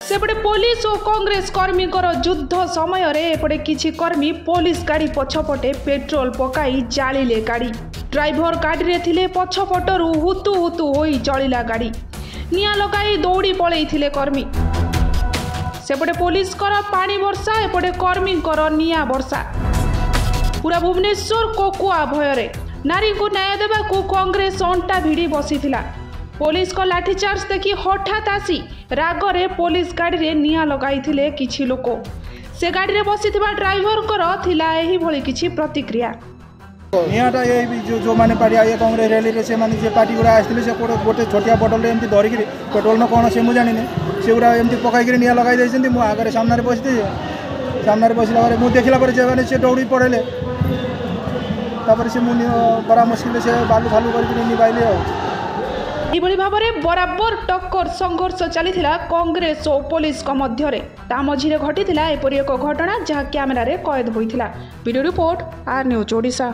सेपटे पुलिस और कांग्रेस कर्मी युद्ध समय एपटे किछि कर्मी पुलिस गाड़ी पछपटे पेट्रोल पकाई जालिले गाड़ी। ड्राइवर गाड़ी रे थिले पछपटरू हुतु हुतु होई जलिला गाड़ी। निया लगाई दौड़ी पळैथिले कर्मी। सेपटे पुलिस कर पानी वर्षा एपटे कर्मी कर निया वर्षा। पूरा भुवनेश्वर कोकुआ भयरे नारी को न्याय देवाकू कांग्रेस अंटा भिड़ी बसीथिला। पुलिस को लाठीचार्ज देखि हठात आसी रागरे पुलिस गाड़ी रे निया लगाइथिले किछि लोक। से गाड़ी रे बसीथिबा ड्राइवर कर थिला एही भली किछि प्रतिक्रिया। नियाटा ये जो माने पार्टी आए कांग्रेस रैली रे से माने जे पार्टी गुरा आस्थिले से गोटे छोटिया बोतल रे एमती धरिक पेट्रोल न कोन से मु जानिने से गुरा एमती पकाई के निया लगाई दैछन्ती। मु आगरे सामने रे बसिला बारे मु देखिला पर जे माने से दौड़ी पड़ेले तापर से मु बड़ा मुश्किल से बालू फालू कर निभाइले। एभली भाव में बराबर टक्कर संघर्ष चलीथिला कांग्रेस और पुलिस मध्य ता मझिरे घटीथिला एपरि एक घटना जहाँ कैमेरा रे कैद होइथिला। वीडियो रिपोर्ट आर न्यूज ओडिशा।